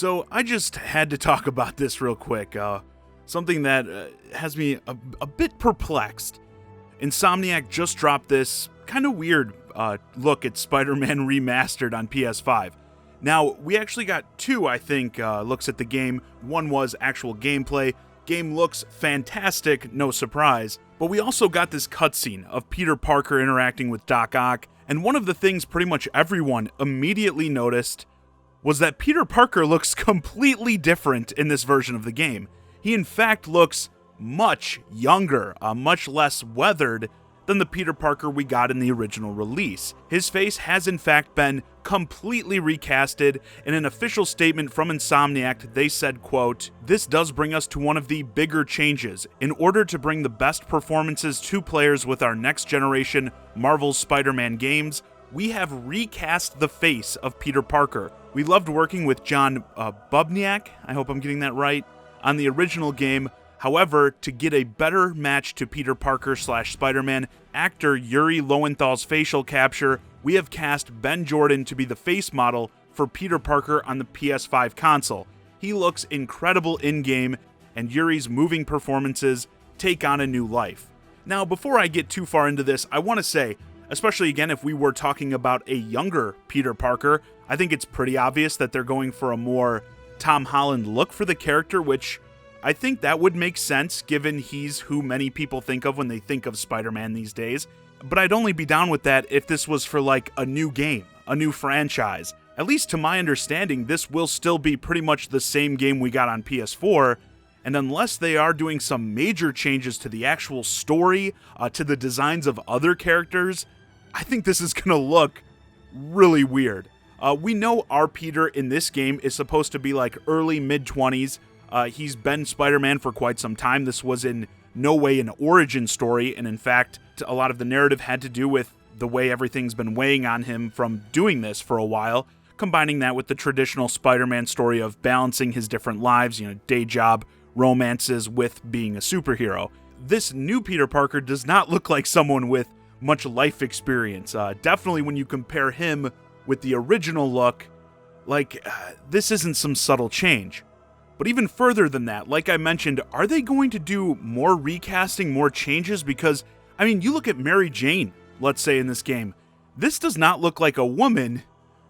So I just had to talk about this real quick. Something that has me a bit perplexed. Insomniac just dropped this kind of weird look at Spider-Man Remastered on PS5. Now, we actually got two, I think, looks at the game. One was actual gameplay. Game looks fantastic, no surprise. But we also got this cutscene of Peter Parker interacting with Doc Ock, and one of the things pretty much everyone immediately noticed was that Peter Parker looks completely different in this version of the game. He in fact looks much younger, much less weathered than the Peter Parker we got in the original release. His face has in fact been completely recasted. In an official statement from Insomniac, they said, quote, "This does bring us to one of the bigger changes. In order to bring the best performances to players with our next generation Marvel's Spider-Man games, we have recast the face of Peter Parker. We loved working with John Bubniak, I hope I'm getting that right, on the original game. However, to get a better match to Peter Parker / Spider-Man, actor Yuri Lowenthal's facial capture, we have cast Ben Jordan to be the face model for Peter Parker on the PS5 console. He looks incredible in-game, and Yuri's moving performances take on a new life." Now, before I get too far into this, I want to say, especially again if we were talking about a younger Peter Parker, I think it's pretty obvious that they're going for a more Tom Holland look for the character, which I think that would make sense given he's who many people think of when they think of Spider-Man these days. But I'd only be down with that if this was for like a new game, a new franchise. At least to my understanding, this will still be pretty much the same game we got on PS4, and unless they are doing some major changes to the actual story, to the designs of other characters, I think this is gonna look really weird. We know our Peter in this game is supposed to be like early mid-20s. He's been Spider-Man for quite some time. This was in no way an origin story, and in fact, a lot of the narrative had to do with the way everything's been weighing on him from doing this for a while, combining that with the traditional Spider-Man story of balancing his different lives, day job, romances with being a superhero. This new Peter Parker does not look like someone with much life experience. Definitely when you compare him with the original look, this isn't some subtle change. But even further than that, like I mentioned, are they going to do more recasting, more changes? Because, you look at Mary Jane, let's say, in this game. This does not look like a woman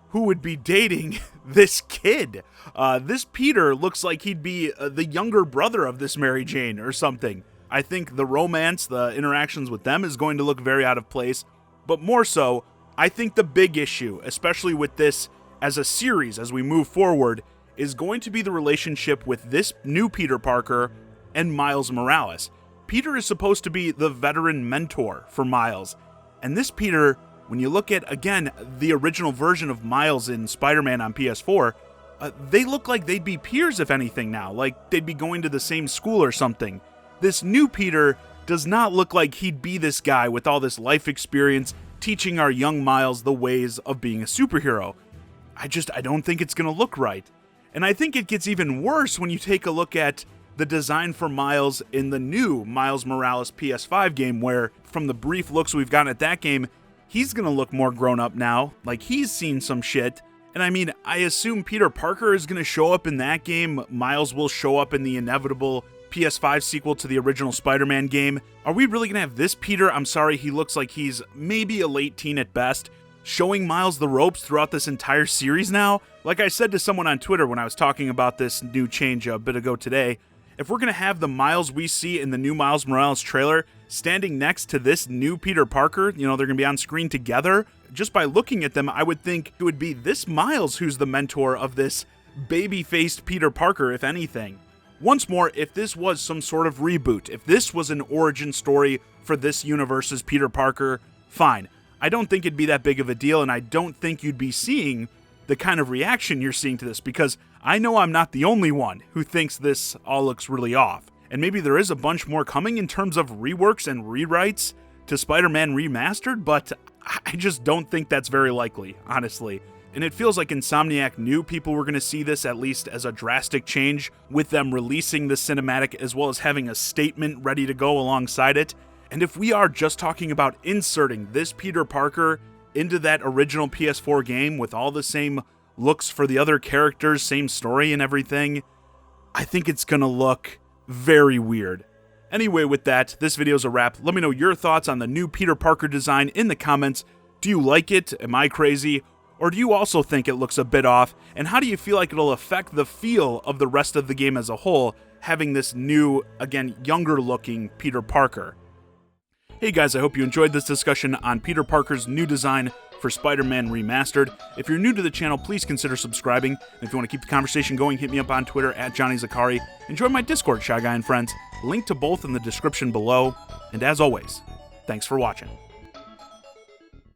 who would be dating this kid. This Peter looks like he'd be the younger brother of this Mary Jane or something. I think the romance, the interactions with them is going to look very out of place. But more so, I think the big issue, especially with this as a series as we move forward, is going to be the relationship with this new Peter Parker and Miles Morales. Peter is supposed to be the veteran mentor for Miles. And this Peter, when you look at, again, the original version of Miles in Spider-Man on PS4, they look like they'd be peers, if anything now. Like they'd be going to the same school or something. This new Peter does not look like he'd be this guy with all this life experience, teaching our young Miles the ways of being a superhero. I don't think it's going to look right. And I think it gets even worse when you take a look at the design for Miles in the new Miles Morales PS5 game, where from the brief looks we've gotten at that game, he's going to look more grown up now, like he's seen some shit. And I assume Peter Parker is going to show up in that game. Miles will show up in the inevitable PS5 sequel to the original Spider-Man game. Are we really going to have this Peter? I'm sorry, he looks like he's maybe a late teen at best, showing Miles the ropes throughout this entire series now? Like I said to someone on Twitter when I was talking about this new change a bit ago today, if we're going to have the Miles we see in the new Miles Morales trailer standing next to this new Peter Parker, they're going to be on screen together, just by looking at them, I would think it would be this Miles who's the mentor of this baby-faced Peter Parker, if anything. Once more, if this was some sort of reboot, if this was an origin story for this universe's Peter Parker, fine. I don't think it'd be that big of a deal, and I don't think you'd be seeing the kind of reaction you're seeing to this, because I know I'm not the only one who thinks this all looks really off. And maybe there is a bunch more coming in terms of reworks and rewrites to Spider-Man Remastered, but I just don't think that's very likely, honestly. And it feels like Insomniac knew people were going to see this at least as a drastic change, with them releasing the cinematic as well as having a statement ready to go alongside it. And if we are just talking about inserting this Peter Parker into that original PS4 game with all the same looks for the other characters, same story and everything, I think it's gonna look very weird. Anyway, with that, this video's a wrap. Let me know your thoughts on the new Peter Parker design in the comments. Do you like it? Am I crazy? Or do you also think it looks a bit off? And how do you feel like it'll affect the feel of the rest of the game as a whole, having this new, again, younger looking Peter Parker? Hey guys, I hope you enjoyed this discussion on Peter Parker's new design for Spider-Man Remastered. If you're new to the channel, please consider subscribing. And if you want to keep the conversation going, hit me up on Twitter at JohnnyZakari. And join my Discord, ChiGuy and Friends. Link to both in the description below. And as always, thanks for watching.